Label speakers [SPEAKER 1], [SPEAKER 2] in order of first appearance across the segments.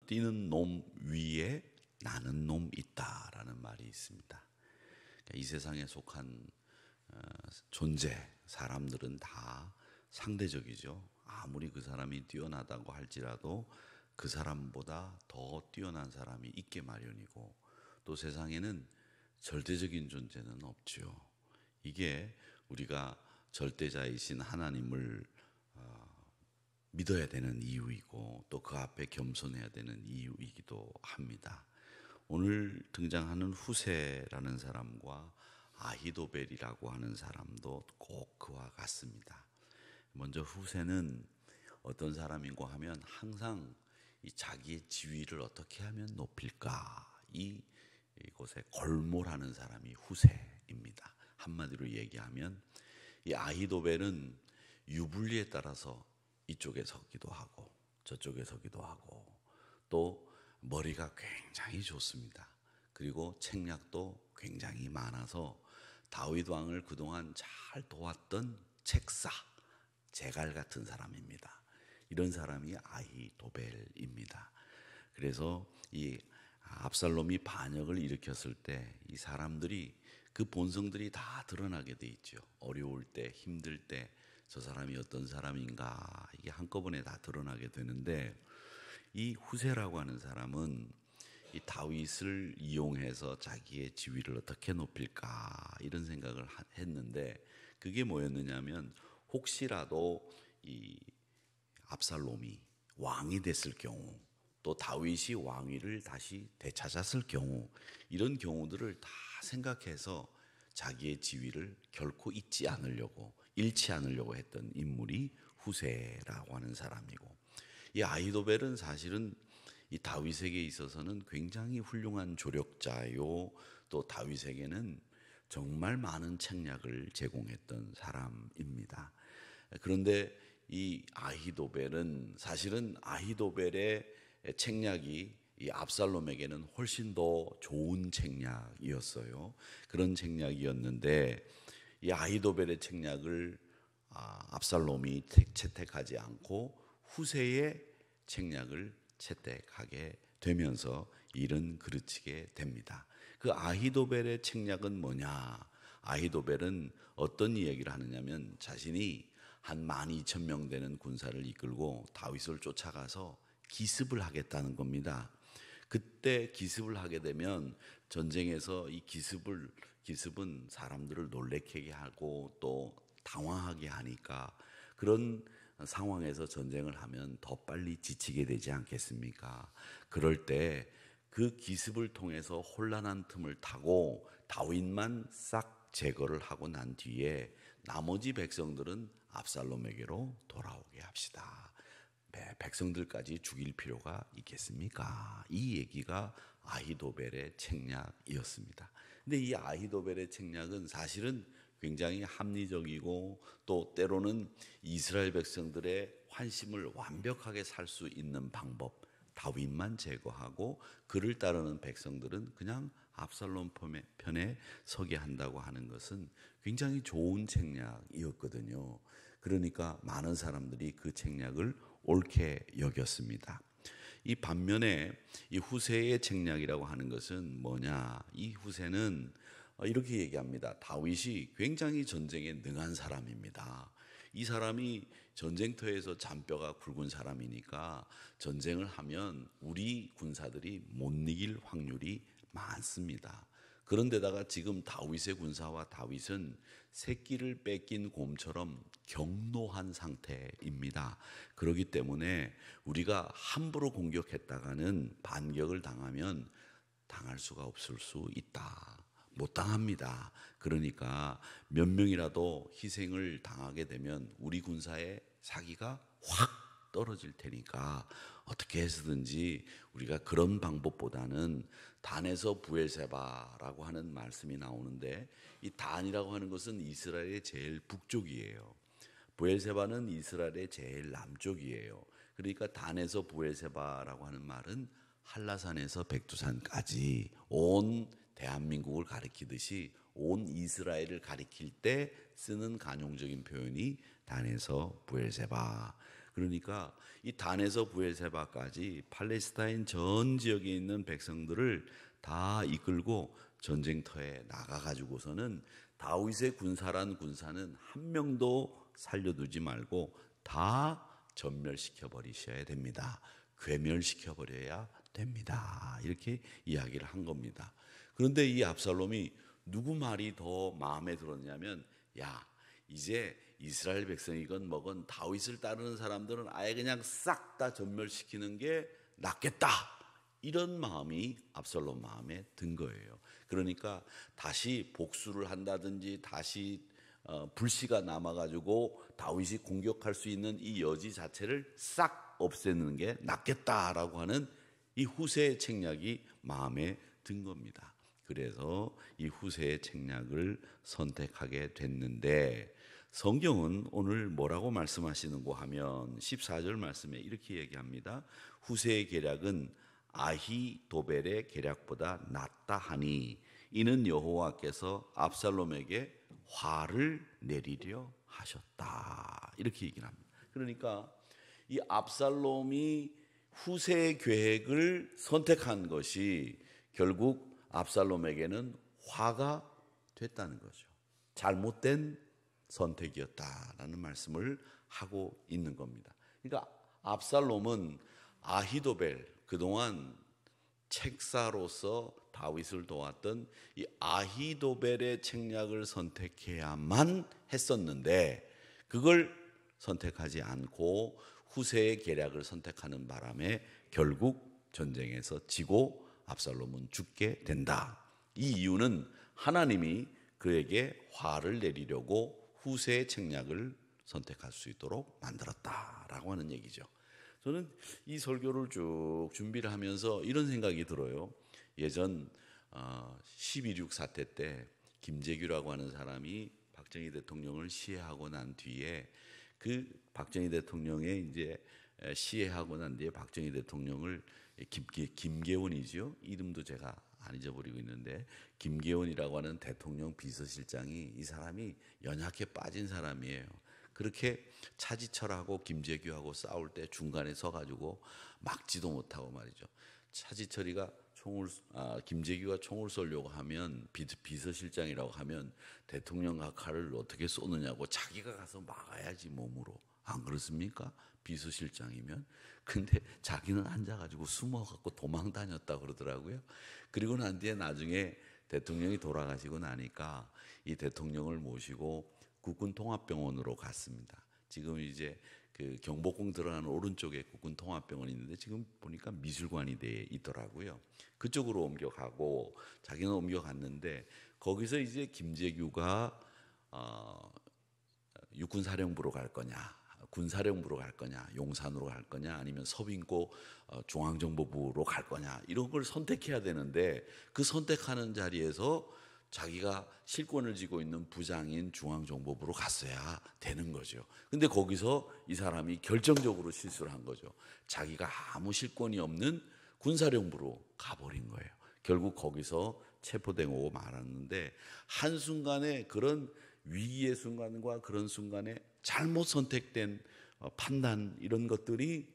[SPEAKER 1] 뛰는 놈 위에 나는 놈 있다라는 말이 있습니다. 그러니까 이 세상에 속한 존재, 사람들은 다 상대적이죠. 아무리 그 사람이 뛰어나다고 할지라도 그 사람보다 더 뛰어난 사람이 있게 마련이고, 또 세상에는 절대적인 존재는 없죠. 이게 우리가 절대자이신 하나님을 믿어야 되는 이유이고, 또 그 앞에 겸손해야 되는 이유이기도 합니다. 오늘 등장하는 후세라는 사람과 아히도벨이라고 하는 사람도 꼭 그와 같습니다. 먼저 후세는 어떤 사람인고 하면 항상 이 자기의 지위를 어떻게 하면 높일까, 이곳에 골몰하는 사람이 후세입니다. 한마디로 얘기하면 이 아히도벨은 유불리에 따라서 이쪽에 서기도 하고 저쪽에 서기도 하고, 또 머리가 굉장히 좋습니다. 그리고 책략도 굉장히 많아서 다윗 왕을 그동안 잘 도왔던 책사, 제갈 같은 사람입니다. 이런 사람이 아히도벨입니다. 그래서 이 압살롬이 반역을 일으켰을 때 이 사람들이, 그 본성들이 다 드러나게 돼 있죠. 어려울 때, 힘들 때 저 사람이 어떤 사람인가, 이게 한꺼번에 다 드러나게 되는데, 이 후세라고 하는 사람은 이 다윗을 이용해서 자기의 지위를 어떻게 높일까 이런 생각을 했는데, 그게 뭐였느냐면 혹시라도 이 압살롬이 왕이 됐을 경우, 또 다윗이 왕위를 다시 되찾았을 경우, 이런 경우들을 다 생각해서 자기의 지위를 결코 잃지 않으려고 했던 인물이 후세라고 하는 사람이고, 이 아히도벨은 사실은 이 다윗에게 있어서는 굉장히 훌륭한 조력자요, 또 다윗에게는 정말 많은 책략을 제공했던 사람입니다. 그런데 이 아히도벨은, 사실은 아히도벨의 책략이 이 압살롬에게는 훨씬 더 좋은 책략이었어요. 그런 책략이었는데 이 아히도벨의 책략을 압살롬이 채택하지 않고 후세의 책략을 채택하게 되면서 일은 그르치게 됩니다. 그 아히도벨의 책략은 뭐냐? 아히도벨은 어떤 이야기를 하느냐면, 자신이 한 12,000명 되는 군사를 이끌고 다윗을 쫓아가서 기습을 하겠다는 겁니다. 그때 기습을 하게 되면 전쟁에서 이 기습은 사람들을 놀래게 하고 또 당황하게 하니까, 그런 상황에서 전쟁을 하면 더 빨리 지치게 되지 않겠습니까? 그럴 때 그 기습을 통해서 혼란한 틈을 타고 다윗만 싹 제거를 하고 난 뒤에 나머지 백성들은 압살롬에게로 돌아오게 합시다. 백성들까지 죽일 필요가 있겠습니까? 이 얘기가 아히도벨의 책략이었습니다. 근데 이 아히도벨의 책략은 사실은 굉장히 합리적이고, 또 때로는 이스라엘 백성들의 환심을 완벽하게 살 수 있는 방법, 다윗만 제거하고 그를 따르는 백성들은 그냥 압살롬 편에 서게 한다고 하는 것은 굉장히 좋은 책략이었거든요. 그러니까 많은 사람들이 그 책략을 옳게 여겼습니다. 이 반면에 이 후세의 책략이라고 하는 것은 뭐냐? 이 후세는 이렇게 얘기합니다. 다윗이 굉장히 전쟁에 능한 사람입니다. 이 사람이 전쟁터에서 잔뼈가 굵은 사람이니까 전쟁을 하면 우리 군사들이 못 이길 확률이 많습니다. 그런데다가 지금 다윗의 군사와 다윗은 새끼를 뺏긴 곰처럼 격노한 상태입니다. 그렇기 때문에 우리가 함부로 공격했다가는 반격을 당하면 당할 수가 없을 수 있다. 못 당합니다. 그러니까 몇 명이라도 희생을 당하게 되면 우리 군사의 사기가 확 떨어질 테니까 어떻게 해서든지 우리가 그런 방법보다는 단에서 부엘세바라고 하는 말씀이 나오는데, 이 단이라고 하는 것은 이스라엘의 제일 북쪽이에요. 부엘세바는 이스라엘의 제일 남쪽이에요. 그러니까 단에서 부엘세바라고 하는 말은 한라산에서 백두산까지 온 대한민국을 가리키듯이 온 이스라엘을 가리킬 때 쓰는 간용적인 표현이 단에서 부엘세바. 그러니까 이 단에서 부엘세바까지 팔레스타인 전 지역에 있는 백성들을 다 이끌고 전쟁터에 나가가지고서는 다윗의 군사란 군사는 한 명도 살려두지 말고 다 전멸시켜 버리셔야 됩니다. 괴멸시켜 버려야 됩니다. 이렇게 이야기를 한 겁니다. 그런데 이 압살롬이 누구 말이 더 마음에 들었냐면, 야, 이제 이스라엘 백성이건 뭐건 다윗을 따르는 사람들은 아예 그냥 싹 다 전멸시키는 게 낫겠다, 이런 마음이 압살롬 마음에 든 거예요. 그러니까 다시 복수를 한다든지 다시 불씨가 남아가지고 다윗이 공격할 수 있는 이 여지 자체를 싹 없애는 게 낫겠다라고 하는 이 후세의 책략이 마음에 든 겁니다. 그래서 이 후세의 책략을 선택하게 됐는데, 성경은 오늘 뭐라고 말씀하시는고 하면 14절 말씀에 이렇게 얘기합니다. 후세의 계략은 아히도벨의 계략보다 낫다 하니 이는 여호와께서 압살롬에게 화를 내리려 하셨다, 이렇게 얘기를 합니다. 그러니까 이 압살롬이 후세의 계획을 선택한 것이 결국 압살롬에게는 화가 됐다는 거죠. 잘못된 선택이었다라는 말씀을 하고 있는 겁니다. 그러니까 압살롬은 아히도벨, 그동안 책사로서 다윗을 도왔던 이 아히도벨의 책략을 선택해야만 했었는데, 그걸 선택하지 않고 후세의 계략을 선택하는 바람에 결국 전쟁에서 지고 압살롬은 죽게 된다. 이 이유는 하나님이 그에게 화를 내리려고 후세의 책략을 선택할 수 있도록 만들었다라고 하는 얘기죠. 저는 이 설교를 쭉 준비를 하면서 이런 생각이 들어요. 예전 12.6 사태 때 김재규라고 하는 사람이 박정희 대통령을 시해하고 난 뒤에, 그 박정희 대통령의 이제 시해하고 난 뒤에 박정희 대통령을 김계원이죠. 이름도 제가 안 잊어버리고 있는데, 김계원이라고 하는 대통령 비서실장이, 이 사람이 연약해 빠진 사람이에요. 그렇게 차지철하고 김재규하고 싸울 때 중간에 서가지고 막지도 못하고 말이죠. 차지철이가 김재규가 총을 쏘려고 하면, 비서실장이라고 하면 대통령 칼을 어떻게 쏘느냐고 자기가 가서 막아야지 몸으로. 안 그렇습니까? 비서실장이면. 근데 자기는 앉아가지고 숨어갖고 도망 다녔다 그러더라고요. 그리고 난 뒤에 나중에 대통령이 돌아가시고 나니까 이 대통령을 모시고 국군통합병원으로 갔습니다. 지금 이제 그 경복궁 들어가는 오른쪽에 국군통합병원이 있는데 지금 보니까 미술관이 돼 있더라고요. 그쪽으로 옮겨가고 자기는 옮겨갔는데, 거기서 이제 김재규가 육군사령부로 갈 거냐, 군사령부로 갈 거냐, 용산으로 갈 거냐, 아니면 서빙고 중앙정보부로 갈 거냐, 이런 걸 선택해야 되는데, 그 선택하는 자리에서 자기가 실권을 쥐고 있는 부장인 중앙정보부로 갔어야 되는 거죠. 근데 거기서 이 사람이 결정적으로 실수를 한 거죠. 자기가 아무 실권이 없는 군사령부로 가버린 거예요. 결국 거기서 체포되고 말았는데, 한순간에 그런 위기의 순간과 그런 순간에 잘못 선택된 판단, 이런 것들이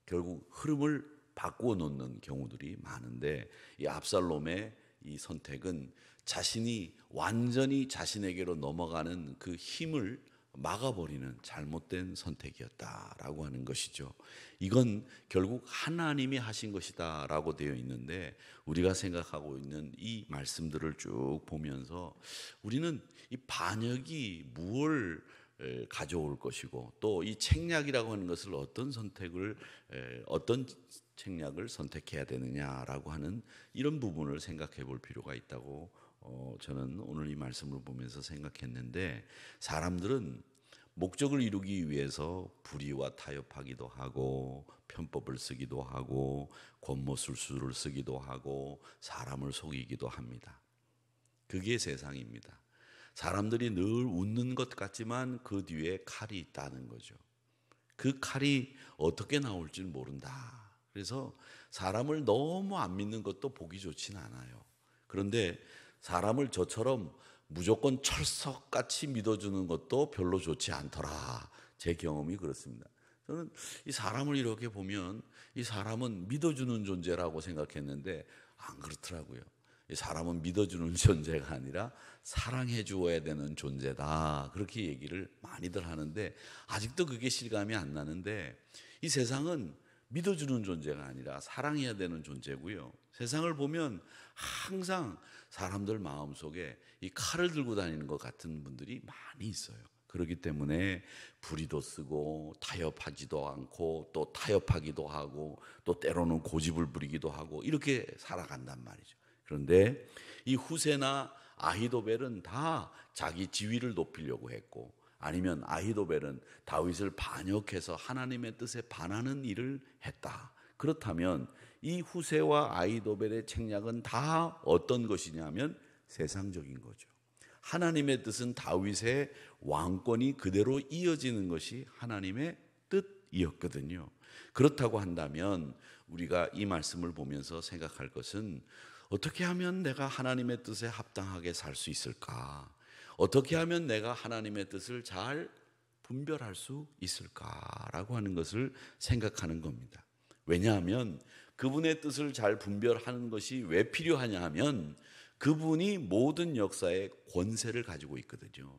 [SPEAKER 1] 결국 흐름을 바꾸어 놓는 경우들이 많은데, 이 압살롬의 이 선택은 자신이 완전히 자신에게로 넘어가는 그 힘을 막아버리는 잘못된 선택이었다라고 하는 것이죠. 이건 결국 하나님이 하신 것이다라고 되어 있는데, 우리가 생각하고 있는 이 말씀들을 쭉 보면서 우리는 이 반역이 무엇을 가져올 것이고, 또 이 책략이라고 하는 것을 어떤 책략을 선택해야 되느냐라고 하는 이런 부분을 생각해 볼 필요가 있다고 저는 오늘 이 말씀을 보면서 생각했는데, 사람들은 목적을 이루기 위해서 불의와 타협하기도 하고 편법을 쓰기도 하고 권모술수를 쓰기도 하고 사람을 속이기도 합니다. 그게 세상입니다. 사람들이 늘 웃는 것 같지만 그 뒤에 칼이 있다는 거죠. 그 칼이 어떻게 나올지 모른다. 그래서 사람을 너무 안 믿는 것도 보기 좋진 않아요. 그런데 사람을 저처럼 무조건 철석같이 믿어주는 것도 별로 좋지 않더라. 제 경험이 그렇습니다. 저는 이 사람을 이렇게 보면 이 사람은 믿어주는 존재라고 생각했는데 안 그렇더라고요. 이 사람은 믿어주는 존재가 아니라 사랑해 주어야 되는 존재다. 그렇게 얘기를 많이들 하는데 아직도 그게 실감이 안 나는데, 이 세상은 믿어주는 존재가 아니라 사랑해야 되는 존재고요. 세상을 보면 항상 사람들 마음속에 이 칼을 들고 다니는 것 같은 분들이 많이 있어요. 그렇기 때문에 불의도 쓰고 타협하지도 않고 또 타협하기도 하고 또 때로는 고집을 부리기도 하고 이렇게 살아간단 말이죠. 그런데 이 후세나 아히도벨은 다 자기 지위를 높이려고 했고, 아니면 아히도벨은 다윗을 반역해서 하나님의 뜻에 반하는 일을 했다. 그렇다면 이 후세와 아히도벨의 책략은 다 어떤 것이냐면 세상적인 거죠. 하나님의 뜻은 다윗의 왕권이 그대로 이어지는 것이 하나님의 뜻이었거든요. 그렇다고 한다면 우리가 이 말씀을 보면서 생각할 것은, 어떻게 하면 내가 하나님의 뜻에 합당하게 살 수 있을까? 어떻게 하면 내가 하나님의 뜻을 잘 분별할 수 있을까라고 하는 것을 생각하는 겁니다. 왜냐하면 그분의 뜻을 잘 분별하는 것이 왜 필요하냐 하면, 그분이 모든 역사의 권세를 가지고 있거든요.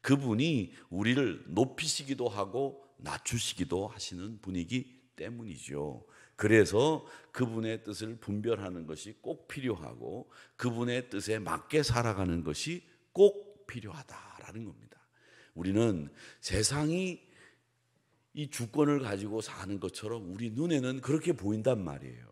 [SPEAKER 1] 그분이 우리를 높이시기도 하고 낮추시기도 하시는 분이기 때문이죠. 그래서 그분의 뜻을 분별하는 것이 꼭 필요하고 그분의 뜻에 맞게 살아가는 것이 꼭 필요하다라는 겁니다. 우리는 세상이 이 주권을 가지고 사는 것처럼 우리 눈에는 그렇게 보인단 말이에요.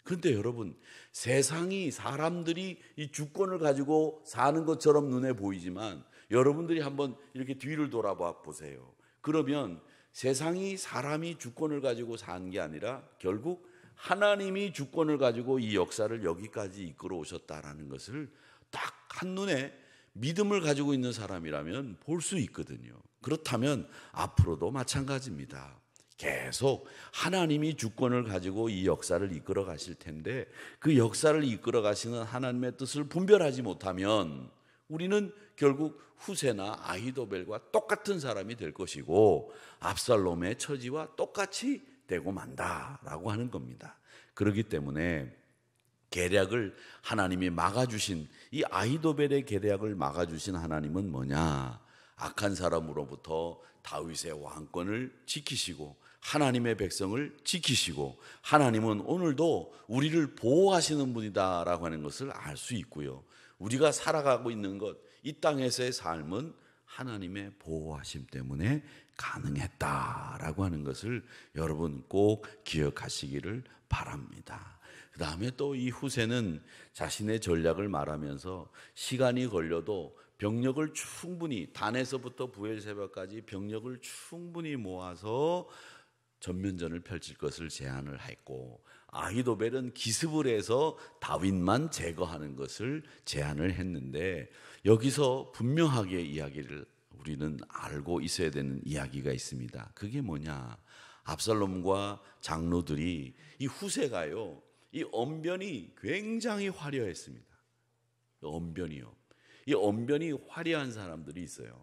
[SPEAKER 1] 그런데 여러분, 세상이 사람들이 이 주권을 가지고 사는 것처럼 눈에 보이지만 여러분들이 한번 이렇게 뒤를 돌아봐 보세요. 그러면 세상이 사람이 주권을 가지고 사는 게 아니라 결국 하나님이 주권을 가지고 이 역사를 여기까지 이끌어 오셨다라는 것을 딱 한눈에 믿음을 가지고 있는 사람이라면 볼 수 있거든요. 그렇다면 앞으로도 마찬가지입니다. 계속 하나님이 주권을 가지고 이 역사를 이끌어 가실 텐데, 그 역사를 이끌어 가시는 하나님의 뜻을 분별하지 못하면 우리는 결국 후세나 아히도벨과 똑같은 사람이 될 것이고 압살롬의 처지와 똑같이 되고 만다라고 하는 겁니다. 그렇기 때문에 계략을 하나님이 막아주신, 이 아히도벨의 계략을 막아주신 하나님은 뭐냐? 악한 사람으로부터 다윗의 왕권을 지키시고 하나님의 백성을 지키시고, 하나님은 오늘도 우리를 보호하시는 분이다라고 하는 것을 알 수 있고요. 우리가 살아가고 있는 것, 이 땅에서의 삶은 하나님의 보호하심 때문에 가능했다라고 하는 것을 여러분 꼭 기억하시기를 바랍니다. 그 다음에 또 이 후세는 자신의 전략을 말하면서 시간이 걸려도 병력을 충분히, 단에서부터 부엘세바까지 병력을 충분히 모아서 전면전을 펼칠 것을 제안을 했고, 아히도벨은 기습을 해서 다윗만 제거하는 것을 제안을 했는데, 여기서 분명하게 이야기를 우리는 알고 있어야 되는 이야기가 있습니다. 그게 뭐냐? 압살롬과 장로들이, 이 후세가요, 이 언변이 굉장히 화려했습니다. 언변이요. 이 언변이 화려한 사람들이 있어요.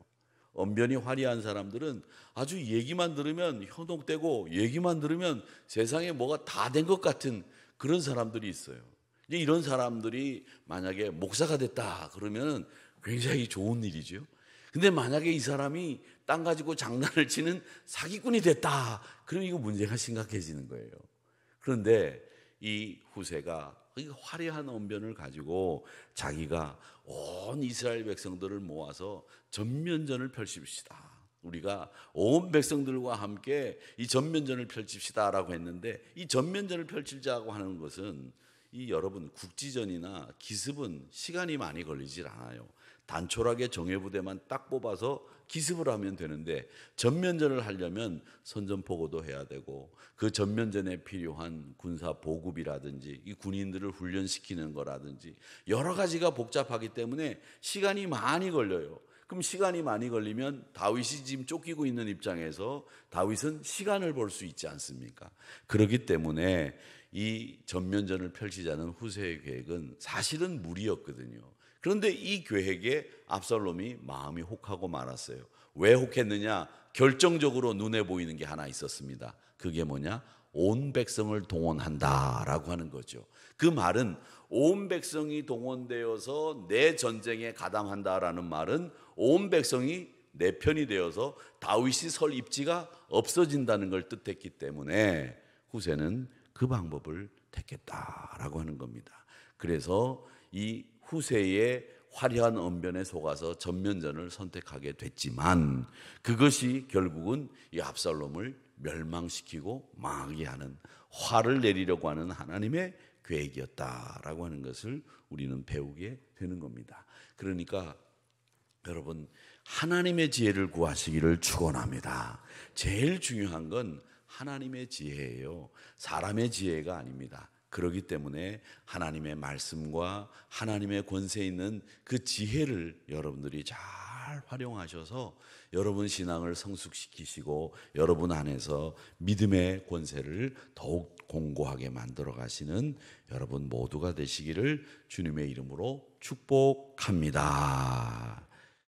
[SPEAKER 1] 언변이 화려한 사람들은 아주 얘기만 들으면 현혹되고 얘기만 들으면 세상에 뭐가 다 된 것 같은 그런 사람들이 있어요. 이제 이런 사람들이 만약에 목사가 됐다 그러면 굉장히 좋은 일이죠. 근데 만약에 이 사람이 땅 가지고 장난을 치는 사기꾼이 됐다 그러면 이거 문제가 심각해지는 거예요. 그런데 이 후세가 화려한 언변을 가지고 자기가 온 이스라엘 백성들을 모아서 전면전을 펼칩시다. 우리가 온 백성들과 함께 이 전면전을 펼칩시다라고 했는데, 이 전면전을 펼치자고 하는 것은 이 여러분 국지전이나 기습은 시간이 많이 걸리질 않아요. 단촐하게 정예부대만 딱 뽑아서 기습을 하면 되는데, 전면전을 하려면 선전포고도 해야 되고 그 전면전에 필요한 군사 보급이라든지 이 군인들을 훈련시키는 거라든지 여러 가지가 복잡하기 때문에 시간이 많이 걸려요. 그럼 시간이 많이 걸리면 다윗이 지금 쫓기고 있는 입장에서 다윗은 시간을 벌 수 있지 않습니까? 그렇기 때문에 이 전면전을 펼치자는 후세의 계획은 사실은 무리였거든요. 그런데 이 계획에 압살롬이 마음이 혹하고 말았어요. 왜 혹했느냐? 결정적으로 눈에 보이는 게 하나 있었습니다. 그게 뭐냐? 온 백성을 동원한다라고 하는 거죠. 그 말은 온 백성이 동원되어서 내 전쟁에 가담한다라는 말은 온 백성이 내 편이 되어서 다윗이 설 입지가 없어진다는 걸 뜻했기 때문에 후세는 그 방법을 택했다라고 하는 겁니다. 그래서 이 후세의 화려한 언변에 속아서 전면전을 선택하게 됐지만 그것이 결국은 이 압살롬을 멸망시키고 망하게 하는, 화를 내리려고 하는 하나님의 계획이었다라고 하는 것을 우리는 배우게 되는 겁니다. 그러니까 여러분, 하나님의 지혜를 구하시기를 축원합니다. 제일 중요한 건 하나님의 지혜예요. 사람의 지혜가 아닙니다. 그렇기 때문에 하나님의 말씀과 하나님의 권세 있는 그 지혜를 여러분들이 잘 활용하셔서 여러분 신앙을 성숙시키시고 여러분 안에서 믿음의 권세를 더욱 공고하게 만들어 가시는 여러분 모두가 되시기를 주님의 이름으로 축복합니다.